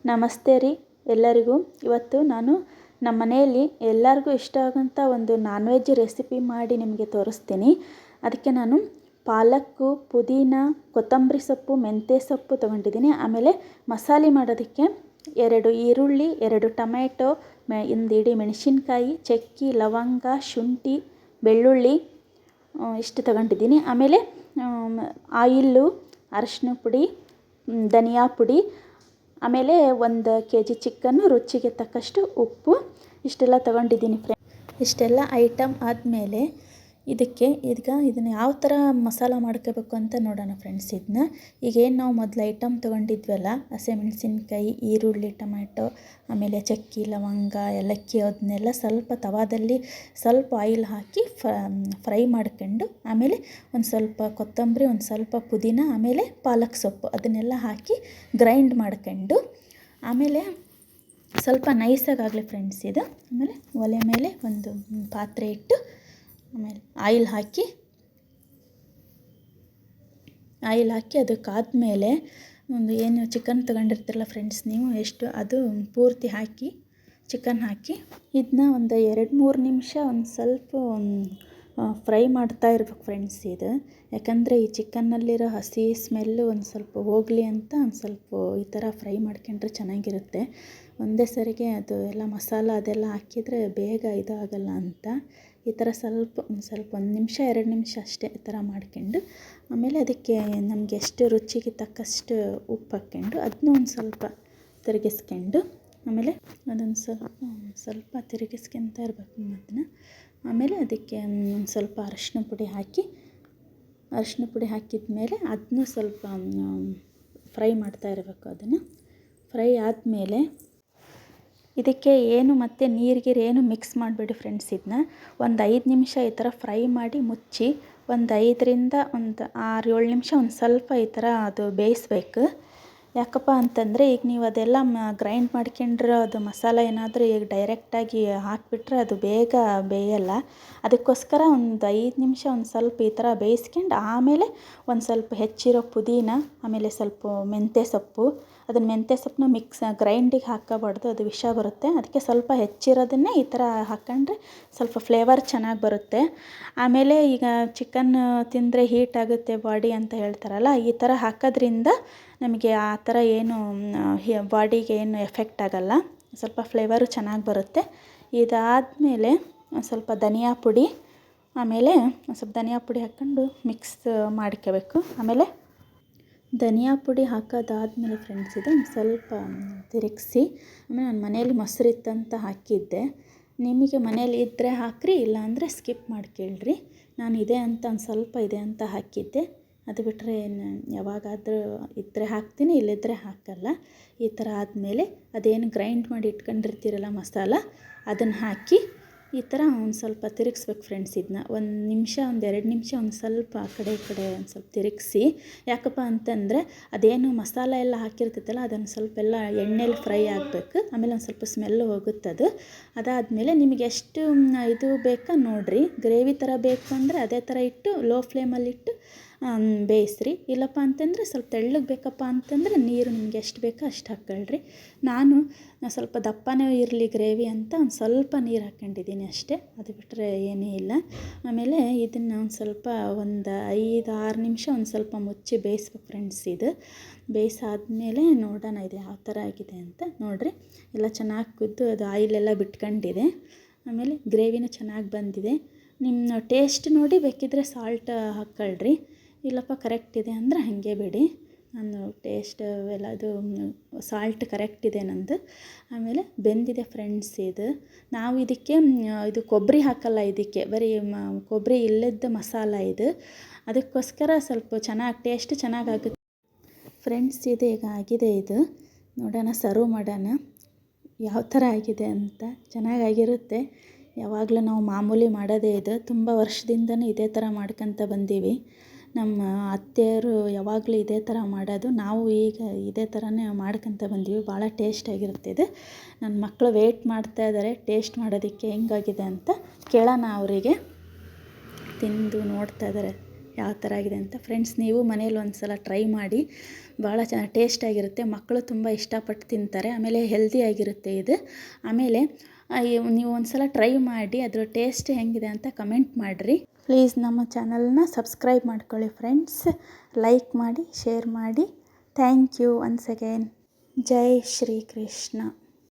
ನಮಸ್ತೆ ರೀ ಎಲ್ಲರಿಗೂ. ಇವತ್ತು ನಾನು ನಮ್ಮ ಮನೆಯಲ್ಲಿ ಎಲ್ಲರಿಗೂ ಇಷ್ಟ ಆಗೋಂಥ ಒಂದು ನಾನ್ ವೆಜ್ ರೆಸಿಪಿ ಮಾಡಿ ನಿಮಗೆ ತೋರಿಸ್ತೀನಿ. ಅದಕ್ಕೆ ನಾನು ಪಾಲಕ್ಕು, ಪುದೀನ, ಕೊತ್ತಂಬರಿ ಸೊಪ್ಪು, ಮೆಂತ್ಯ ಸೊಪ್ಪು ತೊಗೊಂಡಿದ್ದೀನಿ. ಆಮೇಲೆ ಮಸಾಲೆ ಮಾಡೋದಕ್ಕೆ 2 ಈರುಳ್ಳಿ, 2 ಟೊಮೆಟೊ, ಒಂದು ಇಡೀ ಮೆಣಸಿನ್ಕಾಯಿ, ಚಕ್ಕೆ, ಲವಂಗ, ಶುಂಠಿ, ಬೆಳ್ಳುಳ್ಳಿ ಇಷ್ಟು ತೊಗೊಂಡಿದ್ದೀನಿ. ಆಮೇಲೆ ಆಯಿಲ್ಲು, ಅರಶಿನ ಪುಡಿ, ಧನಿಯಾ ಪುಡಿ, ಆಮೇಲೆ 1 kg ಚಿಕನ್ನು, ರುಚಿಗೆ ತಕ್ಕಷ್ಟು ಉಪ್ಪು, ಇಷ್ಟೆಲ್ಲ ತೊಗೊಂಡಿದ್ದೀನಿ ಇಷ್ಟೆಲ್ಲ ಐಟಮ್ ಆದಮೇಲೆ ಇದನ್ನು ಯಾವ ಥರ ಮಸಾಲ ಮಾಡ್ಕೋಬೇಕು ಅಂತ ನೋಡೋಣ ಫ್ರೆಂಡ್ಸ್. ಈಗೇನು ನಾವು ಮೊದಲು ಐಟಮ್ ತೊಗೊಂಡಿದ್ವಲ್ಲ, ಹಸಿಮೆಣಸಿನ್ಕಾಯಿ, ಈರುಳ್ಳಿ, ಟೊಮೆಟೊ, ಆಮೇಲೆ ಚಕ್ಕೆ, ಲವಂಗ, ಏಲಕ್ಕಿ, ಅದನ್ನೆಲ್ಲ ಸ್ವಲ್ಪ ತವಾದಲ್ಲಿ ಸ್ವಲ್ಪ ಆಯಿಲ್ ಹಾಕಿ ಫ್ರೈ ಮಾಡ್ಕೊಂಡು, ಆಮೇಲೆ ಒಂದು ಸ್ವಲ್ಪ ಕೊತ್ತಂಬರಿ, ಒಂದು ಸ್ವಲ್ಪ ಪುದೀನ, ಆಮೇಲೆ ಪಾಲಕ್ ಸೊಪ್ಪು ಅದನ್ನೆಲ್ಲ ಹಾಕಿ ಗ್ರೈಂಡ್ ಮಾಡ್ಕೊಂಡು, ಆಮೇಲೆ ಸ್ವಲ್ಪ ನೈಸಾಗಲಿ ಫ್ರೆಂಡ್ಸ್ ಇದು. ಆಮೇಲೆ ಒಲೆ ಮೇಲೆ ಒಂದು ಪಾತ್ರೆ ಇಟ್ಟು, ಆಮೇಲೆ ಆಯಿಲ್ ಹಾಕಿ ಅದಕ್ಕಾದಮೇಲೆ ಒಂದು ಏನು ಚಿಕನ್ ತೊಗೊಂಡಿರ್ತಿರಲ್ಲ ಫ್ರೆಂಡ್ಸ್, ನೀವು ಎಷ್ಟು ಅದು ಪೂರ್ತಿ ಹಾಕಿ ಚಿಕನ್ ಹಾಕಿ ಇದನ್ನ ಒಂದು 2-3 ನಿಮಿಷ ಒಂದು ಸ್ವಲ್ಪ ಫ್ರೈ ಮಾಡ್ತಾ ಇರ್ಬೇಕು ಫ್ರೆಂಡ್ಸ್ ಇದು. ಯಾಕಂದರೆ ಈ ಚಿಕನ್ನಲ್ಲಿರೋ ಹಸಿ ಸ್ಮೆಲ್ಲು ಒಂದು ಸ್ವಲ್ಪ ಹೋಗಲಿ ಅಂತ ಒಂದು ಸ್ವಲ್ಪ ಈ ಥರ ಫ್ರೈ ಮಾಡ್ಕೊಂಡ್ರೆ ಚೆನ್ನಾಗಿರುತ್ತೆ. ಒಂದೇ ಸರಿಗೆ ಅದು ಎಲ್ಲ ಮಸಾಲ ಅದೆಲ್ಲ ಹಾಕಿದರೆ ಬೇಗ ಇದಾಗಲ್ಲ ಅಂತ ಈ ಥರ ಒಂದು 1 ನಿಮಿಷ 2 ನಿಮಿಷ ಅಷ್ಟೇ ಈ ಥರ ಮಾಡ್ಕೊಂಡು, ಆಮೇಲೆ ಅದಕ್ಕೆ ನಮಗೆ ಎಷ್ಟು ರುಚಿಗೆ ತಕ್ಕಷ್ಟು ಉಪ್ಪು ಹಾಕ್ಕೊಂಡು ಅದನ್ನ ಒಂದು ಸ್ವಲ್ಪ ತಿರುಗಿಸ್ಕೊಂಡು, ಆಮೇಲೆ ಅದನ್ನು ಸ್ವಲ್ಪ ತಿರುಗಿಸ್ಕೊತಾ ಇರಬೇಕು ಅದನ್ನು. ಆಮೇಲೆ ಅದಕ್ಕೆ ಒಂದು ಸ್ವಲ್ಪ ಅರಶಿನ ಪುಡಿ ಹಾಕಿದ ಮೇಲೆ ಅದನ್ನು ಸ್ವಲ್ಪ ಫ್ರೈ ಮಾಡ್ತಾ ಇರಬೇಕು. ಅದನ್ನು ಫ್ರೈ ಆದಮೇಲೆ ಇದಕ್ಕೆ ಏನು ಮತ್ತು ನೀರಿಗೆ ಏನು ಮಿಕ್ಸ್ ಮಾಡಬೇಡಿ ಫ್ರೆಂಡ್ಸ್. ಇದನ್ನ ಒಂದು 5 ನಿಮಿಷ ಈ ಥರ ಫ್ರೈ ಮಾಡಿ ಮುಚ್ಚಿ ಒಂದು 5ರಿಂದ ಒಂದು 6-7 ನಿಮಿಷ ಒಂದು ಸ್ವಲ್ಪ ಈ ಥರ ಅದು ಬೇಯಿಸ್ಬೇಕು. ಯಾಕಪ್ಪ ಅಂತಂದರೆ ಈಗ ನೀವು ಅದೆಲ್ಲ ಗ್ರೈಂಡ್ ಮಾಡ್ಕೊಂಡ್ರೆ ಅದು ಮಸಾಲ ಏನಾದರೂ ಈಗ ಡೈರೆಕ್ಟಾಗಿ ಹಾಕಿಬಿಟ್ರೆ ಅದು ಬೇಗ ಬೇಯಲ್ಲ. ಅದಕ್ಕೋಸ್ಕರ ಒಂದು 5 ನಿಮಿಷ ಒಂದು ಸ್ವಲ್ಪ ಈ ಥರ ಬೇಯಿಸ್ಕೊಂಡು, ಆಮೇಲೆ ಒಂದು ಸ್ವಲ್ಪ ಹೆಚ್ಚಿರೋ ಪುದೀನ, ಆಮೇಲೆ ಸ್ವಲ್ಪ ಮೆಂತ್ಯ ಸೊಪ್ಪು, ಅದನ್ನು ಮೆಂತ್ಯ ಸೊಪ್ಪನ್ನ ಗ್ರೈಂಡಿಗೆ ಹಾಕೋಬಾರ್ದು, ಅದು ವಿಷ ಬರುತ್ತೆ. ಅದಕ್ಕೆ ಸ್ವಲ್ಪ ಹೆಚ್ಚಿರೋದನ್ನೇ ಈ ಥರ ಹಾಕ್ಕೊಂಡ್ರೆ ಸ್ವಲ್ಪ ಫ್ಲೇವರ್ ಚೆನ್ನಾಗಿ ಬರುತ್ತೆ. ಆಮೇಲೆ ಈಗ ಚಿಕನ್ ತಿಂದರೆ ಹೀಟ್ ಆಗುತ್ತೆ ಬಾಡಿ ಅಂತ ಹೇಳ್ತಾರಲ್ಲ, ಈ ಥರ ಹಾಕೋದ್ರಿಂದ ನಮಗೆ ಆ ಥರ ಏನು ಬಾಡಿಗೆ ಏನು ಎಫೆಕ್ಟ್ ಆಗೋಲ್ಲ, ಸ್ವಲ್ಪ ಫ್ಲೇವರು ಚೆನ್ನಾಗಿ ಬರುತ್ತೆ. ಇದಾದಮೇಲೆ ಸ್ವಲ್ಪ ಧನಿಯಾ ಪುಡಿ, ಆಮೇಲೆ ಸ್ವಲ್ಪ ಧನಿಯಾ ಪುಡಿ ಹಾಕ್ಕೊಂಡು ಮಿಕ್ಸ್ ಮಾಡ್ಕೋಬೇಕು. ಆಮೇಲೆ ಧನಿಯಾ ಪುಡಿ ಹಾಕೋದಾದಮೇಲೆ ಫ್ರೆಂಡ್ಸ್ ಇದನ್ನು ಸ್ವಲ್ಪ ತಿರುಗಿಸಿ, ಆಮೇಲೆ ನಾನು ಮನೇಲಿ ಮೊಸರು ಇತ್ತಂತ ಹಾಕಿದ್ದೆ. ನಿಮಗೆ ಮನೇಲಿ ಇದ್ದರೆ ಹಾಕಿರಿ, ಇಲ್ಲಾಂದರೆ ಸ್ಕಿಪ್ ಮಾಡ್ಕೇಳ್ರಿ. ನಾನು ಇದೆ ಅಂತ ಒಂದು ಸ್ವಲ್ಪ ಇದೆ ಅಂತ ಹಾಕಿದ್ದೆ. ಅದು ಬಿಟ್ಟರೆ ಯಾವಾಗಾದರೂ ಇದ್ದರೆ ಹಾಕ್ತೀನಿ, ಇಲ್ಲಿದ್ದರೆ ಹಾಕಲ್ಲ. ಈ ಥರ ಆದಮೇಲೆ ಅದೇನು ಗ್ರೈಂಡ್ ಮಾಡಿ ಇಟ್ಕೊಂಡಿರ್ತೀರಲ್ಲ ಮಸಾಲ, ಅದನ್ನು ಹಾಕಿ ಈ ಥರ ಒಂದು ಸ್ವಲ್ಪ ತಿರುಗಿಸ್ಬೇಕು ಫ್ರೆಂಡ್ಸ್. ಇದನ್ನ 1 ನಿಮಿಷ 1-2 ನಿಮಿಷ ಒಂದು ಸ್ವಲ್ಪ ಆ ಕಡೆ ಈ ಕಡೆ ಒಂದು ಸ್ವಲ್ಪ ತಿರುಗಿಸಿ. ಯಾಕಪ್ಪ ಅಂತಂದರೆ ಅದೇನು ಮಸಾಲ ಎಲ್ಲ ಹಾಕಿರ್ತೈತಲ್ಲ ಅದನ್ನು ಸ್ವಲ್ಪ ಎಲ್ಲ ಎಣ್ಣೆಲಿ ಫ್ರೈ ಆಗಬೇಕು. ಆಮೇಲೆ ಒಂದು ಸ್ವಲ್ಪ ಸ್ಮೆಲ್ಲು ಹೋಗುತ್ತದು. ಅದಾದಮೇಲೆ ನಿಮಗೆ ಎಷ್ಟು ಇದು ಬೇಕಾ ನೋಡಿರಿ. ಗ್ರೇವಿ ಥರ ಬೇಕು ಅಂದರೆ ಅದೇ ಥರ ಇಟ್ಟು ಲೋ ಫ್ಲೇಮಲ್ಲಿಟ್ಟು ಬೇಯಿಸ್ರಿ. ಇಲ್ಲಪ್ಪ ಅಂತಂದರೆ ಸ್ವಲ್ಪ ತೆಳ್ಳಗೆ ಬೇಕಪ್ಪ ಅಂತಂದರೆ ನೀರು ನಿಮಗೆ ಎಷ್ಟು ಬೇಕೋ ಅಷ್ಟು ಹಾಕ್ಕೊಳ್ರಿ. ನಾನು ಸ್ವಲ್ಪ ದಪ್ಪನೇ ಇರಲಿ ಗ್ರೇವಿ ಅಂತ ಒಂದು ಸ್ವಲ್ಪ ನೀರು ಹಾಕ್ಕೊಂಡಿದ್ದೀನಿ ಅಷ್ಟೇ, ಅದು ಬಿಟ್ಟರೆ ಏನೂ ಇಲ್ಲ. ಆಮೇಲೆ ಇದನ್ನು ಒಂದು ಸ್ವಲ್ಪ ಒಂದು 5-6 ನಿಮಿಷ ಒಂದು ಸ್ವಲ್ಪ ಮುಚ್ಚಿ ಬೇಯಿಸ್ಬೇಕು ಫ್ರೆಂಡ್ಸ್. ಇದು ಬೇಯಿಸಾದ್ಮೇಲೆ ನೋಡೋಣ ಇದು ಯಾವ ಥರ ಆಗಿದೆ ಅಂತ. ನೋಡಿರಿ, ಎಲ್ಲ ಚೆನ್ನಾಗಿ ಕುದ್ದು ಅದು ಆಯಿಲೆಲ್ಲ ಬಿಟ್ಕೊಂಡಿದೆ. ಆಮೇಲೆ ಗ್ರೇವಿನೂ ಚೆನ್ನಾಗಿ ಬಂದಿದೆ. ನಿಮ್ಮ ಟೇಸ್ಟ್ ನೋಡಿ ಬೇಕಿದ್ದರೆ ಸಾಲ್ಟ್ ಹಾಕ್ಕೊಳ್ರಿ, ಇಲ್ಲಪ್ಪ ಕರೆಕ್ಟ್ ಇದೆ ಅಂದರೆ ಹಾಗೆ ಬಿಡಿ. ನಾನು ಟೇಸ್ಟ್ ಎಲ್ಲ ಅದು ಸಾಲ್ಟ್ ಕರೆಕ್ಟ್ ಇದೆ ನಂದು. ಆಮೇಲೆ ಬೆಂದಿದೆ ಫ್ರೆಂಡ್ಸ್ ಇದು. ನಾವು ಇದಕ್ಕೆ ಇದು ಕೊಬ್ಬರಿ ಹಾಕಲ್ಲ, ಇದಕ್ಕೆ ಬರೀ ಕೊಬ್ಬರಿ ಇಲ್ಲದ ಮಸಾಲ ಇದು. ಅದಕ್ಕೋಸ್ಕರ ಸ್ವಲ್ಪ ಟೇಸ್ಟ್ ಚೆನ್ನಾಗಾಗುತ್ತೆ ಫ್ರೆಂಡ್ಸ್. ಇದು ಈಗ ಆಗಿದೆ. ಇದು ನೋಡೋಣ, ಸರ್ವ್ ಮಾಡೋಣ ಯಾವ ಥರ ಆಗಿದೆ ಅಂತ. ಚೆನ್ನಾಗಾಗಿರುತ್ತೆ. ಯಾವಾಗಲೂ ನಾವು ಮಾಮೂಲಿ ಮಾಡೋದೇ ಇದು, ತುಂಬ ವರ್ಷದಿಂದನೂ ಇದೇ ಥರ ಮಾಡ್ಕೊತ ಬಂದೀವಿ. ನಮ್ಮ ಅತ್ತೆಯರು ಯಾವಾಗಲೂ ಇದೇ ಥರ ಮಾಡೋದು, ನಾವು ಈಗ ಇದೇ ಥರನೇ ಮಾಡ್ಕೊತ ಬಂದೀವಿ. ಭಾಳ ಟೇಸ್ಟಾಗಿರುತ್ತೆ ಇದು. ನನ್ನ ಮಕ್ಕಳು ವೆಯ್ಟ್ ಮಾಡ್ತಾಯಿದ್ದಾರೆ ಟೇಸ್ಟ್ ಮಾಡೋದಕ್ಕೆ ಹೆಂಗಾಗಿದೆ ಅಂತ. ಕೇಳೋಣ ಅವರಿಗೆ. ತಿಂದು ನೋಡ್ತಾ ಇದ್ದಾರೆ ಯಾವ ಥರ ಆಗಿದೆ ಅಂತ. ಫ್ರೆಂಡ್ಸ್, ನೀವು ಮನೇಲಿ ಒಂದು ಸಲ ಟ್ರೈ ಮಾಡಿ, ಭಾಳ ಚೆನ್ನಾಗಿ ಟೇಸ್ಟಾಗಿರುತ್ತೆ. ಮಕ್ಕಳು ತುಂಬ ಇಷ್ಟಪಟ್ಟು ತಿಂತಾರೆ. ಆಮೇಲೆ ಹೆಲ್ದಿಯಾಗಿರುತ್ತೆ ಇದು. ಆಮೇಲೆ ನೀವು ಒಂದು ಸಲ ಟ್ರೈ ಮಾಡಿ ಅದರ ಟೇಸ್ಟ್ ಹೆಂಗಿದೆ ಅಂತ ಕಮೆಂಟ್ ಮಾಡಿರಿ. ಪ್ಲೀಸ್ ನಮ್ಮ ಚಾನಲ್ನ ಸಬ್ಸ್ಕ್ರೈಬ್ ಮಾಡ್ಕೊಳ್ಳಿ ಫ್ರೆಂಡ್ಸ್. ಲೈಕ್ ಮಾಡಿ, ಶೇರ್ ಮಾಡಿ. Thank you once again. ಜೈ ಶ್ರೀ ಕೃಷ್ಣ.